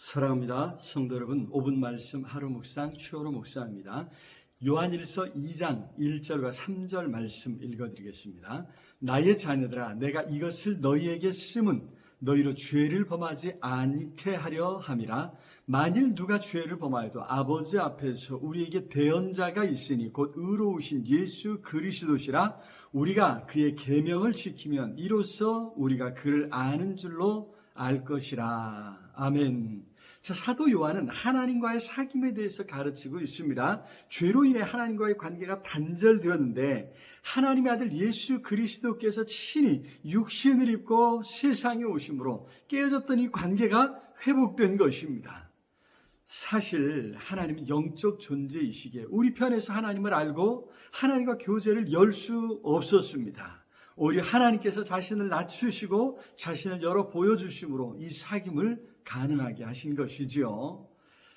사랑합니다. 성도 여러분, 5분 말씀 하루 묵상 추호로 묵상합니다. 요한일서 2장 1절과 3절 말씀 읽어드리겠습니다. 나의 자녀들아, 내가 이것을 너희에게 쓰면 너희로 죄를 범하지 않게 하려 함이라. 만일 누가 죄를 범하여도 아버지 앞에서 우리에게 대언자가 있으니 곧 의로우신 예수 그리스도시라. 우리가 그의 계명을 지키면 이로써 우리가 그를 아는 줄로 알 것이라. 아멘. 자, 사도 요한은 하나님과의 사귐에 대해서 가르치고 있습니다. 죄로 인해 하나님과의 관계가 단절되었는데 하나님의 아들 예수 그리스도께서 친히 육신을 입고 세상에 오심으로 깨어졌던 이 관계가 회복된 것입니다. 사실 하나님은 영적 존재이시기에 우리 편에서 하나님을 알고 하나님과 교제를 열 수 없었습니다. 오히려 하나님께서 자신을 낮추시고 자신을 열어 보여주심으로 이 사귐을 가능하게 하신 것이지요.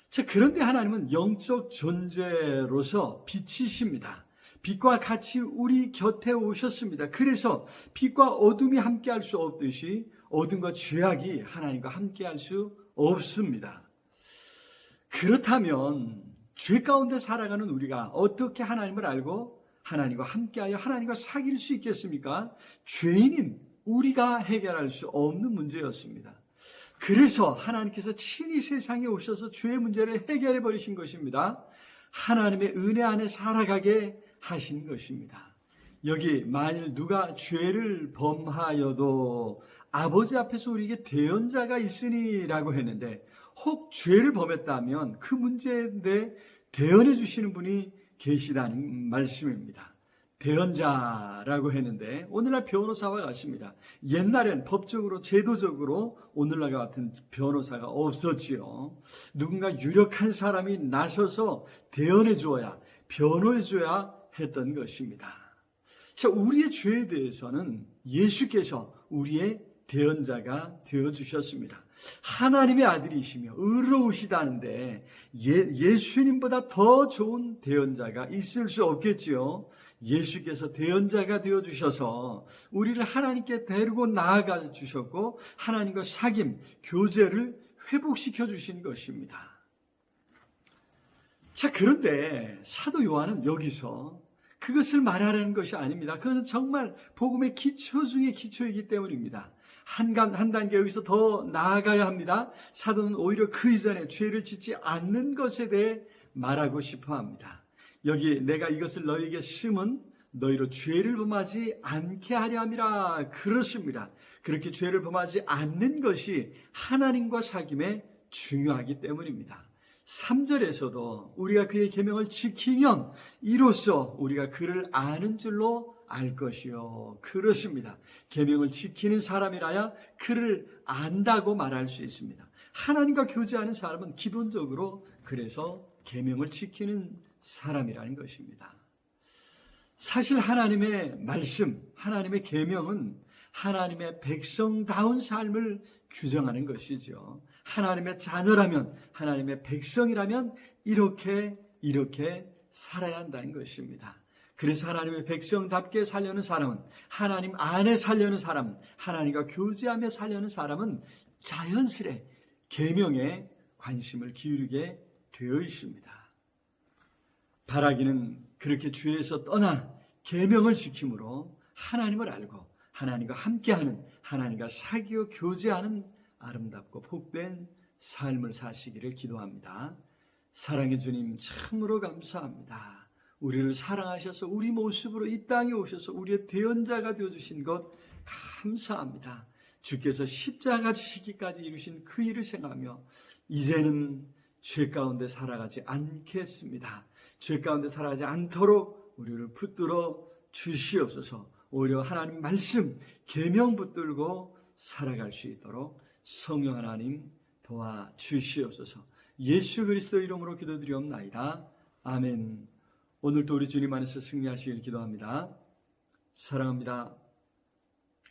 자, 그런데 하나님은 영적 존재로서 빛이십니다. 빛과 같이 우리 곁에 오셨습니다. 그래서 빛과 어둠이 함께할 수 없듯이 어둠과 죄악이 하나님과 함께할 수 없습니다. 그렇다면 죄 가운데 살아가는 우리가 어떻게 하나님을 알고 하나님과 함께하여 하나님과 사귈 수 있겠습니까? 죄인인 우리가 해결할 수 없는 문제였습니다. 그래서 하나님께서 친히 세상에 오셔서 죄의 문제를 해결해 버리신 것입니다. 하나님의 은혜 안에 살아가게 하신 것입니다. 여기 만일 누가 죄를 범하여도 아버지 앞에서 우리에게 대언자가 있으니라고 했는데 혹 죄를 범했다면 그 문제인데 대언해 주시는 분이 계시다는 말씀입니다. 대언자라고 했는데 오늘날 변호사와 같습니다. 옛날엔 법적으로 제도적으로 오늘날과 같은 변호사가 없었지요. 누군가 유력한 사람이 나서서 대언해 주어야 변호해 줘야 했던 것입니다. 자, 우리의 죄에 대해서는 예수께서 우리의 대언자가 되어주셨습니다. 하나님의 아들이시며 의로우시다는데 예수님보다 더 좋은 대언자가 있을 수 없겠지요. 예수께서 대언자가 되어주셔서 우리를 하나님께 데리고 나아가 주셨고 하나님과 사귐, 교제를 회복시켜 주신 것입니다. 자, 그런데 사도 요한은 여기서 그것을 말하려는 것이 아닙니다. 그것은 정말 복음의 기초 중의 기초이기 때문입니다. 한 단계 여기서 더 나아가야 합니다. 사도는 오히려 그 이전에 죄를 짓지 않는 것에 대해 말하고 싶어 합니다. 여기 내가 이것을 너희에게 쓰면 너희로 죄를 범하지 않게 하려 함이라. 그렇습니다. 그렇게 죄를 범하지 않는 것이 하나님과 사귐에 중요하기 때문입니다. 3절에서도 우리가 그의 계명을 지키면 이로써 우리가 그를 아는 줄로 알 것이요. 그렇습니다. 계명을 지키는 사람이라야 그를 안다고 말할 수 있습니다. 하나님과 교제하는 사람은 기본적으로 그래서 계명을 지키는 사람이라는 것입니다. 사실 하나님의 말씀, 하나님의 계명은 하나님의 백성다운 삶을 규정하는 것이죠. 하나님의 자녀라면, 하나님의 백성이라면 이렇게 살아야 한다는 것입니다. 그래서 하나님의 백성답게 살려는 사람은, 하나님 안에 살려는 사람은, 하나님과 교제하며 살려는 사람은 자연스레 계명에 관심을 기울이게 되어 있습니다. 바라기는 그렇게 죄에서 떠나 계명을 지킴으로 하나님을 알고 하나님과 함께하는, 하나님과 사귀어 교제하는 아름답고 복된 삶을 사시기를 기도합니다. 사랑의 주님, 참으로 감사합니다. 우리를 사랑하셔서 우리 모습으로 이 땅에 오셔서 우리의 대언자가 되어주신 것 감사합니다. 주께서 십자가 지시기까지 이루신 그 일을 생각하며 이제는 죄 가운데 살아가지 않겠습니다. 죄 가운데 살아가지 않도록 우리를 붙들어 주시옵소서. 오히려 하나님 말씀, 계명 붙들고 살아갈 수 있도록 성령 하나님 도와주시옵소서. 예수 그리스도 이름으로 기도드리옵나이다. 아멘. 오늘도 우리 주님 안에서 승리하시길 기도합니다. 사랑합니다.